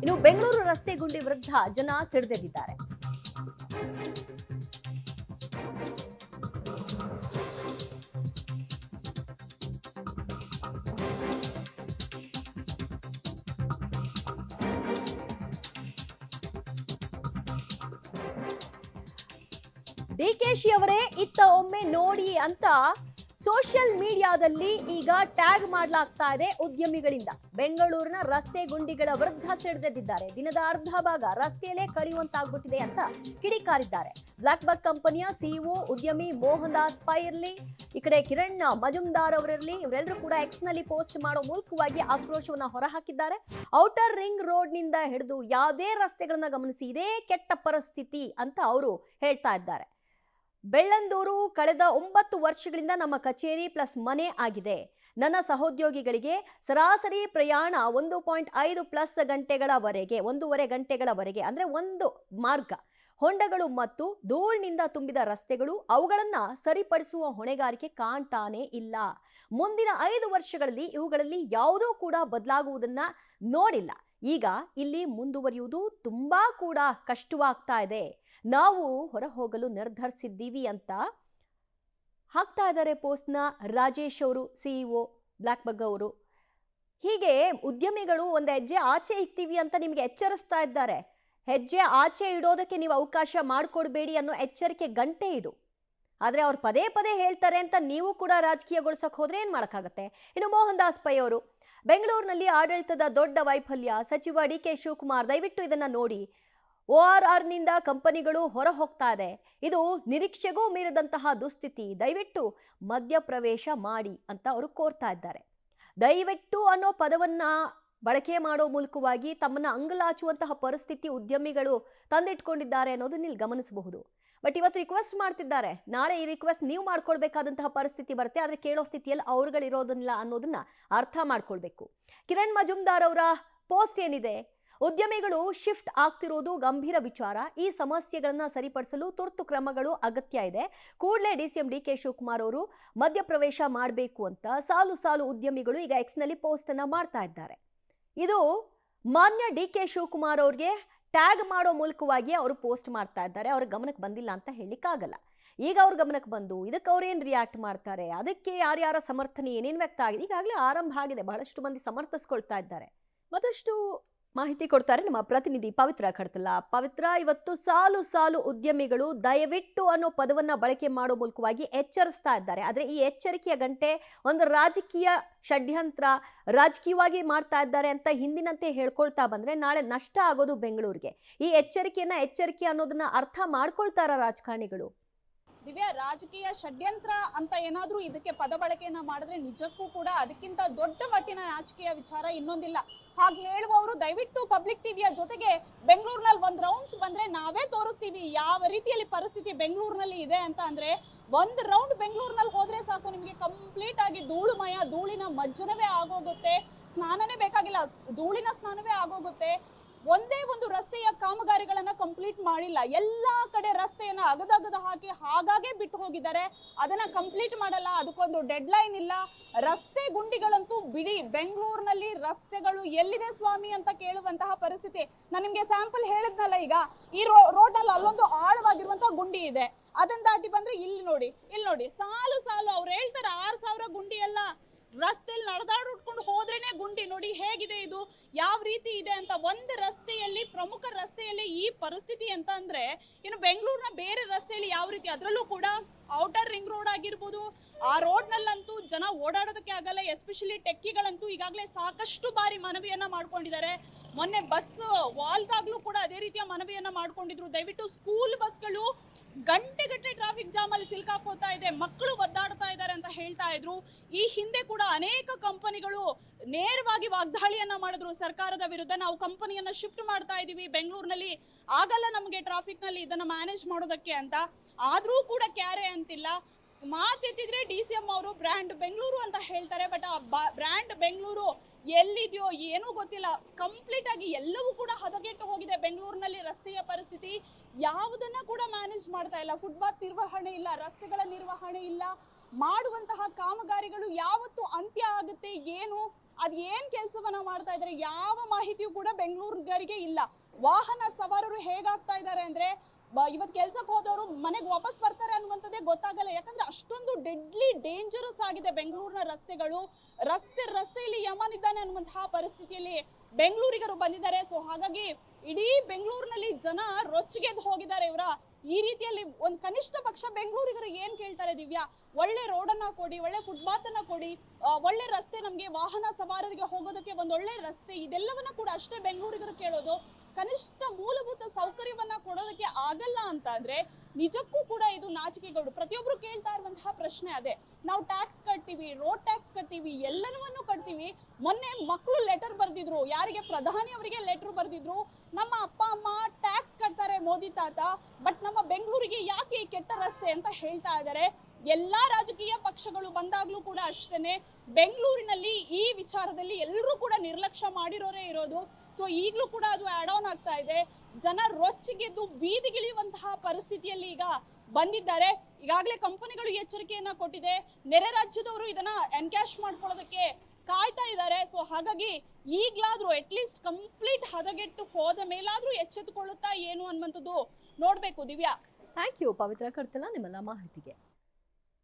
ಇನ್ನು ಬೆಂಗಳೂರು ರಸ್ತೆ ಗುಂಡಿ ವಿರುದ್ಧ ಜನ ಸಿಡಿದೆದ್ದಿದ್ದಾರೆ. ಡಿಕೆಶಿ ಅವರೇ ಇತ್ತ ಒಮ್ಮೆ ನೋಡಿ ಅಂತ ಸೋಷಿಯಲ್ ಮೀಡಿಯಾದಲ್ಲಿ ಈಗ ಟ್ಯಾಗ್ ಮಾಡಲಾಗ್ತಾ ಇದೆ ಉದ್ಯಮಿಗಳಿಂದ. ಬೆಂಗಳೂರಿನ ರಸ್ತೆ ಗುಂಡಿಗಳ ವಿರುದ್ಧ ಸಿಡಿದೆದ್ದಿದ್ದಾರೆ. ದಿನದ ಅರ್ಧ ಭಾಗ ರಸ್ತೆಯಲ್ಲೇ ಕಳೆಯುವಂತಾಗ್ಬಿಟ್ಟಿದೆ ಅಂತ ಕಿಡಿಕಾರಿದ್ದಾರೆ. ಬ್ಲಾಕ್ ಬಕ್ ಕಂಪನಿಯ ಸಿಇಒ ಉದ್ಯಮಿ ಮೋಹನ್ ದಾಸ್ ಪೈ ಇರಲಿ, ಈ ಕಡೆ ಕಿರಣ್ ಮಜುಮ್ದಾರ್ ಅವರಿರಲಿ, ಇವರೆಲ್ಲರೂ ಕೂಡ ಎಕ್ಸ್ ನಲ್ಲಿ ಪೋಸ್ಟ್ ಮಾಡೋ ಮೂಲಕವಾಗಿ ಆಕ್ರೋಶವನ್ನ ಹೊರಹಾಕಿದ್ದಾರೆ. ಔಟರ್ ರಿಂಗ್ ರೋಡ್ ನಿಂದ ಹಿಡಿದು ಯಾವುದೇ ರಸ್ತೆಗಳನ್ನ ಗಮನಿಸಿ ಇದೇ ಕೆಟ್ಟ ಪರಿಸ್ಥಿತಿ ಅಂತ ಅವರು ಹೇಳ್ತಾ ಇದ್ದಾರೆ. ಬೆಳ್ಳಂದೂರು ಕಳೆದ 9 ವರ್ಷಗಳಿಂದ ನಮ್ಮ ಕಚೇರಿ ಪ್ಲಸ್ ಮನೆ ಆಗಿದೆ. ನನ್ನ ಸಹೋದ್ಯೋಗಿಗಳಿಗೆ ಸರಾಸರಿ ಪ್ರಯಾಣ 1.5+ ಗಂಟೆಗಳವರೆಗೆ, 1.5 ಗಂಟೆಗಳವರೆಗೆ ಅಂದ್ರೆ ಒಂದು ಮಾರ್ಗ. ಹೊಂಡಗಳು ಮತ್ತು ಧೂಳಿನಿಂದ ತುಂಬಿದ ರಸ್ತೆಗಳು, ಅವುಗಳನ್ನ ಸರಿಪಡಿಸುವ ಹೊಣೆಗಾರಿಕೆ ಕಾಣ್ತಾನೆ ಇಲ್ಲ. ಮುಂದಿನ 5 ವರ್ಷಗಳಲ್ಲಿ ಇವುಗಳಲ್ಲಿ ಯಾವುದೂ ಕೂಡ ಬದಲಾಗುವುದನ್ನ ನೋಡಿಲ್ಲ. ಈಗ ಇಲ್ಲಿ ಮುಂದುವರಿಯುವುದು ತುಂಬಾ ಕೂಡ ಕಷ್ಟವಾಗ್ತಾ ಇದೆ. ನಾವು ಹೊರ ಹೋಗಲು ನಿರ್ಧರಿಸಿದ್ದೀವಿ ಅಂತ ಹಾಕ್ತಾ ಇದ್ದಾರೆ ಪೋಸ್ಟ್ನ ರಾಜೇಶ್ ಅವರು, ಸಿಇಒ ಬ್ಲಾಕ್ ಬಗ್ ಅವರು. ಹೀಗೆ ಉದ್ಯಮಿಗಳು ಒಂದು ಹೆಜ್ಜೆ ಆಚೆ ಇಕ್ತೀವಿ ಅಂತ ನಿಮಗೆ ಎಚ್ಚರಿಸ್ತಾ ಇದ್ದಾರೆ. ಹೆಜ್ಜೆ ಆಚೆ ಇಡೋದಕ್ಕೆ ನೀವು ಅವಕಾಶ ಮಾಡಿಕೊಡ್ಬೇಡಿ ಅನ್ನೋ ಎಚ್ಚರಿಕೆ ಗಂಟೆ ಇದು. ಆದರೆ ಅವ್ರು ಪದೇ ಪದೇ ಹೇಳ್ತಾರೆ ಅಂತ ನೀವು ಕೂಡ ರಾಜಕೀಯಗೊಳಿಸಕ್ಕೆ ಹೋದ್ರೆ ಏನು ಮಾಡೋಕ್ಕಾಗತ್ತೆ? ಇನ್ನು ಮೋಹನ್ ದಾಸ್ ಪೈ ಅವರು, ಬೆಂಗಳೂರಿನಲ್ಲಿ ಆಡಳಿತದ ದೊಡ್ಡ ವೈಫಲ್ಯ. ಸಚಿವ ಡಿ ಕೆ ಶಿವಕುಮಾರ್, ದಯವಿಟ್ಟು ಇದನ್ನ ನೋಡಿ. ORR ನಿಂದ ಕಂಪನಿಗಳು ಹೊರ ಹೋಗ್ತಾ ಇದೆ. ಇದು ನಿರೀಕ್ಷೆಗೂ ಮೀರಿದಂತಹ ದುಸ್ಥಿತಿ. ದಯವಿಟ್ಟು ಮಧ್ಯಪ್ರವೇಶ ಮಾಡಿ ಅಂತ ಅವರು ಕೋರ್ತಾ ಇದ್ದಾರೆ. ದಯವಿಟ್ಟು ಅನ್ನೋ ಪದವನ್ನ ಬಳಕೆ ಮಾಡೋ ಮೂಲಕವಾಗಿ ತಮ್ಮನ್ನ ಅಂಗಲಾಚುವಂತಹ ಪರಿಸ್ಥಿತಿ ಉದ್ಯಮಿಗಳು ತಂದಿಟ್ಕೊಂಡಿದ್ದಾರೆ ಅನ್ನೋದನ್ನ ಇಲ್ಲಿ ಗಮನಿಸಬಹುದು. ಬಟ್ ಇವತ್ತು ರಿಕ್ವೆಸ್ಟ್ ಮಾಡ್ತಿದ್ದಾರೆ, ನಾಳೆ ಈ ರಿಕ್ವೆಸ್ಟ್ ನೀವು ಮಾಡ್ಕೊಳ್ಬೇಕಾದಂತಹ ಪರಿಸ್ಥಿತಿ ಬರುತ್ತೆ. ಆದ್ರೆ ಕೇಳೋ ಸ್ಥಿತಿಯಲ್ಲಿ ಅವ್ರುಗಳಿರೋದಿಲ್ಲ ಅನ್ನೋದನ್ನ ಅರ್ಥ ಮಾಡ್ಕೊಳ್ಬೇಕು. ಕಿರಣ್ ಮಜುಮ್ದಾರ್ ಅವರ ಪೋಸ್ಟ್ ಏನಿದೆ, ಉದ್ಯಮಿಗಳು ಶಿಫ್ಟ್ ಆಗ್ತಿರೋದು ಗಂಭೀರ ವಿಚಾರ. ಈ ಸಮಸ್ಯೆಗಳನ್ನ ಸರಿಪಡಿಸಲು ತುರ್ತು ಕ್ರಮಗಳು ಅಗತ್ಯ ಇದೆ. ಕೂಡಲೇ DCM ಡಿ ಕೆ ಶಿವಕುಮಾರ್ ಅವರು ಮಧ್ಯಪ್ರವೇಶ ಮಾಡಬೇಕು ಅಂತ ಸಾಲು ಸಾಲು ಉದ್ಯಮಿಗಳು ಈಗ ಎಕ್ಸ್ ನಲ್ಲಿ ಪೋಸ್ಟ್ ಅನ್ನ ಮಾಡ್ತಾ ಇದ್ದಾರೆ. ಇದು ಮಾನ್ಯ ಡಿ ಕೆ ಶಿವಕುಮಾರ್ ಅವ್ರಿಗೆ ಟ್ಯಾಗ್ ಮಾಡೋ ಮೂಲಕವಾಗಿ ಅವರು ಪೋಸ್ಟ್ ಮಾಡ್ತಾ ಇದ್ದಾರೆ. ಅವ್ರ ಗಮನಕ್ಕೆ ಬಂದಿಲ್ಲ ಅಂತ ಹೇಳಿಕ್ಕಾಗಲ್ಲ. ಈಗ ಅವ್ರ ಗಮನಕ್ಕೆ ಬಂದು ಇದಕ್ಕೆ ಅವ್ರೇನ್ ರಿಯಾಕ್ಟ್ ಮಾಡ್ತಾರೆ, ಅದಕ್ಕೆ ಯಾರ್ಯಾರ ಸಮರ್ಥನೆ ಏನೇನು ವ್ಯಕ್ತ ಆಗಿದೆ, ಈಗಾಗಲೇ ಆರಂಭ ಆಗಿದೆ. ಬಹಳಷ್ಟು ಮಂದಿ ಸಮರ್ಥಿಸ್ಕೊಳ್ತಾ ಇದ್ದಾರೆ. ಮತ್ತಷ್ಟು ಮಾಹಿತಿ ಕೊಡ್ತಾರೆ ನಮ್ಮ ಪ್ರತಿನಿಧಿ ಪವಿತ್ರ ಕಡ್ತಲ. ಪವಿತ್ರ, ಇವತ್ತು ಸಾಲು ಸಾಲು ಉದ್ಯಮಿಗಳು ದಯವಿಟ್ಟು ಅನ್ನೋ ಪದವನ್ನ ಬಳಕೆ ಮಾಡೋ ಮೂಲಕವಾಗಿ ಎಚ್ಚರಿಸ್ತಾ ಇದ್ದಾರೆ. ಆದ್ರೆ ಈ ಎಚ್ಚರಿಕೆಯ ಗಂಟೆ ಒಂದು ರಾಜಕೀಯ ಷಡ್ಯಂತ್ರ, ರಾಜಕೀಯವಾಗಿ ಮಾಡ್ತಾ ಇದ್ದಾರೆ ಅಂತ ಹಿಂದಿನಂತೆ ಹೇಳ್ಕೊಳ್ತಾ ಬಂದ್ರೆ ನಾಳೆ ನಷ್ಟ ಆಗೋದು ಬೆಂಗಳೂರಿಗೆ. ಈ ಎಚ್ಚರಿಕೆ ಅನ್ನೋದನ್ನ ಅರ್ಥ ಮಾಡ್ಕೊಳ್ತಾರ ರಾಜಕಾರಣಿಗಳು? ದಿವ್ಯಾ, ರಾಜಕೀಯ ಷಡ್ಯಂತ್ರ ಅಂತ ಏನಾದ್ರೂ ಇದಕ್ಕೆ ಪದ ಬಳಕೆಯನ್ನ ಮಾಡಿದ್ರೆ ನಿಜಕ್ಕೂ ಕೂಡ ಅದಕ್ಕಿಂತ ದೊಡ್ಡ ಮಟ್ಟಿನ ರಾಜಕೀಯ ವಿಚಾರ ಇನ್ನೊಂದಿಲ್ಲ. ಹಾಗೆ ಹೇಳುವವರು ದಯವಿಟ್ಟು ಪಬ್ಲಿಕ್ ಟಿವಿಯ ಜೊತೆಗೆ ಬೆಂಗಳೂರಿನಲ್ಲಿ ಒಂದ್ ರೌಂಡ್ಸ್ ಬಂದ್ರೆ ನಾವೇ ತೋರಿಸ್ತೀವಿ ಯಾವ ರೀತಿಯಲ್ಲಿ ಪರಿಸ್ಥಿತಿ ಬೆಂಗಳೂರಿನಲ್ಲಿ ಇದೆ ಅಂತ. ಅಂದ್ರೆ ಒಂದ್ ರೌಂಡ್ ಬೆಂಗಳೂರಿನಲ್ಲಿ ಹೋದ್ರೆ ಸಾಕು, ನಿಮ್ಗೆ ಕಂಪ್ಲೀಟ್ ಆಗಿ ಧೂಳುಮಯ, ಧೂಳಿನ ಮಜ್ಜನವೇ ಆಗೋಗುತ್ತೆ. ಸ್ನಾನನೇ ಬೇಕಾಗಿಲ್ಲ, ಧೂಳಿನ ಸ್ನಾನವೇ ಆಗೋಗುತ್ತೆ. ಒಂದೇ ಒಂದು ರಸ್ತೆಯ ಕಾಮಗಾರಿಗಳನ್ನ ಕಂಪ್ಲೀಟ್ ಮಾಡಿಲ್ಲ. ಎಲ್ಲಾ ಕಡೆ ರಸ್ತೆಯನ್ನ ಅಗದಗದ ಹಾಕಿ ಹಾಗಾಗೆ ಬಿಟ್ಟು ಹೋಗಿದ್ದಾರೆ. ಅದನ್ನ ಕಂಪ್ಲೀಟ್ ಮಾಡಲ್ಲ, ಅದಕ್ಕೊಂದು ಡೆಡ್ ಲೈನ್ ಇಲ್ಲ. ರಸ್ತೆ ಗುಂಡಿಗಳಂತೂ ಬಿಡಿ, ಬೆಂಗಳೂರಿನಲ್ಲಿ ರಸ್ತೆಗಳು ಎಲ್ಲಿದೆ ಸ್ವಾಮಿ ಅಂತ ಕೇಳುವಂತಹ ಪರಿಸ್ಥಿತಿ. ನಾನು ನಿಮ್ಗೆ ಸ್ಯಾಂಪಲ್ ಹೇಳಿದ್ನಲ್ಲ, ಈಗ ಈ ರೋಡ್ ನಲ್ಲಿ ಅಲ್ಲೊಂದು ಆಳವಾಗಿರುವಂತಹ ಗುಂಡಿ ಇದೆ. ಅದನ್ನ ದಾಟಿ ಬಂದ್ರೆ ಇಲ್ಲಿ ನೋಡಿ ಸಾಲು ಸಾಲು. ಅವ್ರು ಹೇಳ್ತಾರೆ 6000 ಗುಂಡಿ ಎಲ್ಲ, ರಸ್ತೆಯಲ್ಲಿ ನಡೆದಾಡ್ಕೊಂಡು ಹೋದ್ರೇನೆ ಗುಂಡಿ. ನೋಡಿ ಹೇಗಿದೆ ಇದು, ಯಾವ ರೀತಿ ಇದೆ ಅಂತ. ಒಂದು ರಸ್ತೆಯಲ್ಲಿ, ಪ್ರಮುಖ ರಸ್ತೆಯಲ್ಲಿ ಈ ಪರಿಸ್ಥಿತಿ ಅಂತ ಅಂದ್ರೆ ಇನ್ನು ಬೆಂಗಳೂರಿನ ಬೇರೆ ರಸ್ತೆಯಲ್ಲಿ ಯಾವ ರೀತಿ, ಅದರಲ್ಲೂ ಕೂಡ ಔಟರ್ ರಿಂಗ್ ರೋಡ್ ಆಗಿರ್ಬೋದು, ಆ ರೋಡ್ ನಲ್ಲಂತೂ ಜನ ಓಡಾಡೋದಕ್ಕೆ ಆಗಲ್ಲ. ಎಸ್ಪೆಷಲಿ ಟೆಕ್ಕಿಗಳಂತೂ ಈಗಾಗಲೇ ಸಾಕಷ್ಟು ಬಾರಿ ಮನವಿಯನ್ನ ಮಾಡ್ಕೊಂಡಿದ್ದಾರೆ. ಮೊನ್ನೆ ಬಸ್ ವಾಲ್ದಾಗ್ಲೂ ಕೂಡ ಅದೇ ರೀತಿಯ ಮನವಿಯನ್ನ ಮಾಡ್ಕೊಂಡಿದ್ರು. ದಯವಿಟ್ಟು ಸ್ಕೂಲ್ ಬಸ್ಗಳು ಗಂಟೆಗಟ್ಟಲೆ ಟ್ರಾಫಿಕ್ ಜಾಮ್ ಅಲ್ಲಿ ಸಿಲ್ಕಾಕೋತಾ ಇದೆ, ಮಕ್ಕಳು ಒದ್ದಾಡ್ತಾ ಇದ್ದಾರೆ ಅಂತ ಹೇಳ್ತಾ ಇದ್ರು. ಈ ಹಿಂದೆ ಕೂಡ ಅನೇಕ ಕಂಪನಿಗಳು ನೇರವಾಗಿ ವಾಗ್ದಾಳಿಯನ್ನ ಮಾಡಿದ್ರು ಸರ್ಕಾರದ ವಿರುದ್ಧ. ನಾವು ಕಂಪನಿಯನ್ನ ಶಿಫ್ಟ್ ಮಾಡ್ತಾ ಇದೀವಿ ಬೆಂಗಳೂರಿನಲ್ಲಿ, ಆಗಲ್ಲ ನಮಗೆ ಟ್ರಾಫಿಕ್ ನಲ್ಲಿ ಇದನ್ನ ಮ್ಯಾನೇಜ್ ಮಾಡೋದಕ್ಕೆ ಅಂತ. ಆದ್ರೂ ಕೂಡ ಕ್ಯಾರೆ ಅಂತಿಲ್ಲ. ಮಾತೆತ್ತಿದ್ರೆ DCM ಅವರು ಬ್ರ್ಯಾಂಡ್ ಬೆಂಗಳೂರು ಅಂತ ಹೇಳ್ತಾರೆ. ಬಟ್ ಆ ಬ್ರ್ಯಾಂಡ್ ಬೆಂಗಳೂರು ಎಲ್ಲಿದೆಯೋ ಏನೂ ಗೊತ್ತಿಲ್ಲ. ಕಂಪ್ಲೀಟ್ ಆಗಿ ಎಲ್ಲವೂ ಕೂಡ ಹದಗೆಟ್ಟು ಹೋಗಿದೆ ಬೆಂಗಳೂರಿನಲ್ಲಿ ರಸ್ತೆಯ ಪರಿಸ್ಥಿತಿ. ಯಾವುದನ್ನ ಕೂಡ ಮ್ಯಾನೇಜ್ ಮಾಡ್ತಾ ಇಲ್ಲ. ಫುಟ್ಪಾತ್ ನಿರ್ವಹಣೆ ಇಲ್ಲ, ರಸ್ತೆಗಳ ನಿರ್ವಹಣೆ ಇಲ್ಲ, ಮಾಡುವಂತಹ ಕಾಮಗಾರಿಗಳು ಯಾವತ್ತು ಅಂತ್ಯ ಆಗುತ್ತೆ, ಏನು ಅದ್ ಏನ್ ಕೆಲಸವನ್ನ ಮಾಡ್ತಾ ಇದ್ದಾರೆ, ಯಾವ ಮಾಹಿತಿಯೂ ಕೂಡ ಬೆಂಗಳೂರಿಗರಿಗೆ ಇಲ್ಲ. ವಾಹನ ಸವಾರರು ಹೇಗಾಗ್ತಾ ಇದ್ದಾರೆ ಅಂದ್ರೆ ಇವತ್ ಕೆಲ್ಸಕ್ಕೆ ಹೋದವರು ಮನೆಗೆ ವಾಪಸ್ ಬರ್ತಾರೆ ಅನ್ನುವಂಥದ್ದೇ ಗೊತ್ತಾಗಲ್ಲ. ಯಾಕಂದ್ರೆ ಅಷ್ಟೊಂದು ಡೆಡ್ಲಿ ಡೇಂಜರಸ್ ಆಗಿದೆ ಬೆಂಗಳೂರಿನ ರಸ್ತೆಗಳು. ರಸ್ತೆಯಲ್ಲಿ ಯಮನಿದ್ದಾನೆ ಅನ್ನುವಂತಹ ಪರಿಸ್ಥಿತಿಯಲ್ಲಿ ಬೆಂಗಳೂರಿಗರು ಬಂದಿದ್ದಾರೆ. ಸೊ ಹಾಗಾಗಿ ಇಡೀ ಬೆಂಗಳೂರಿನಲ್ಲಿ ಜನ ರೊಚ್ಚಿಗೆದ್ದು ಹೋಗಿದ್ದಾರೆ. ಇವರ ಈ ರೀತಿಯಲ್ಲಿ ಒಂದು ಕನಿಷ್ಠ ಪಕ್ಷ ಬೆಂಗಳೂರಿಗರು ಏನ್ ಕೇಳ್ತಾರೆ ದಿವ್ಯಾ, ಒಳ್ಳೆ ರೋಡನ್ನ ಕೊಡಿ, ಒಳ್ಳೆ ಫುಟ್ಪಾತ್ ಅನ್ನ ಕೊಡಿ, ಒಳ್ಳೆ ರಸ್ತೆ, ನಮ್ಗೆ ವಾಹನ ಸವಾರರಿಗೆ ಹೋಗೋದಕ್ಕೆ ಒಂದೊಳ್ಳೆ ರಸ್ತೆ, ಇದೆಲ್ಲವನ್ನ ಕೂಡ ಅಷ್ಟೇ ಬೆಂಗಳೂರಿಗರು ಕೇಳೋದು. ಕನಿಷ್ಠ ಮೂಲಭೂತ ಸೌಕರ್ಯವನ್ನ ಕೊಡೋದಕ್ಕೆ ಆಗಲ್ಲ ಅಂತ ಅಂದ್ರೆ ನಿಜಕ್ಕೂ ಕೂಡ ಇದು ನಾಚಿಕೆಗೇಡು. ಪ್ರತಿಯೊಬ್ರು ಕೇಳ್ತಾ ಇರುವಂತಹ ಪ್ರಶ್ನೆ ಅದೇ. ನಾವು ಟ್ಯಾಕ್ಸ್ ಕಟ್ತೀವಿ, ರೋಡ್ ಟ್ಯಾಕ್ಸ್ ಕಟ್ತೀವಿ, ಎಲ್ಲನೂ ಕಟ್ತೀವಿ. ಮೊನ್ನೆ ಮಕ್ಕಳು ಲೆಟರ್ ಬರ್ದಿದ್ರು, ಯಾರಿಗೆ? ಪ್ರಧಾನಿ ಅವರಿಗೆ ಲೆಟರ್ ಬರ್ದಿದ್ರು, ನಮ್ಮ ಅಪ್ಪ ಅಮ್ಮ ಟ್ಯಾಕ್ಸ್ ಕಟ್ತಾರೆ ಮೋದಿ ತಾತ, ಬಟ್ ನಮ್ಮ ಬೆಂಗಳೂರಿಗೆ ಯಾಕೆ ಈ ಕೆಟ್ಟ ರಸ್ತೆ ಅಂತ ಹೇಳ್ತಾ ಇದ್ದಾರೆ. ಎಲ್ಲಾ ರಾಜಕೀಯ ಪಕ್ಷಗಳು ಬಂದಾಗ್ಲೂ ಕೂಡ ಅಷ್ಟೇನೆ, ಬೆಂಗಳೂರಿನಲ್ಲಿ ಈ ವಿಚಾರದಲ್ಲಿ ಎಲ್ಲರೂ ಕೂಡ ನಿರ್ಲಕ್ಷ್ಯ ಮಾಡಿರೋರೇ ಇರೋದು. ಸೊ ಈಗಲೂ ಕೂಡ ಅದು ಆಡ್ ಆನ್ ಆಗ್ತಾ ಇದೆ. ಜನ ರೊಚ್ಚಿಗೆದ್ದು ಬೀದಿಗಿಳಿಯುವಂತಹ ಪರಿಸ್ಥಿತಿಯಲ್ಲಿ ಈಗ ಬಂದಿದ್ದಾರೆ. ಈಗಾಗಲೇ ಕಂಪನಿಗಳು ಎಚ್ಚರಿಕೆಯನ್ನ ಕೊಟ್ಟಿದೆ, ನೆರೆ ರಾಜ್ಯದವರು ಇದನ್ನ ಎನ್ಕ್ಯಾಶ್ ಮಾಡ್ಕೊಳ್ಳೋದಕ್ಕೆ ಕಾಯ್ತಾ ಇದ್ದಾರೆ. ಸೊ ಹಾಗಾಗಿ ಈಗ್ಲಾದ್ರೂ ಅಟ್ಲೀಸ್ಟ್ ಕಂಪ್ಲೀಟ್ ಹದಗೆಟ್ಟು ಹೋದ ಮೇಲಾದ್ರೂ ಎಚ್ಚೆತ್ತುಕೊಳ್ಳುತ್ತಾ ಏನು ಅನ್ನುವಂಥದ್ದು ನೋಡ್ಬೇಕು ದಿವ್ಯಾ. ಥ್ಯಾಂಕ್ ಯು ಪವಿತ್ರ ಕಡ್ತಲ ನಿಮ್ಮೆಲ್ಲ ಮಾಹಿತಿಗೆ.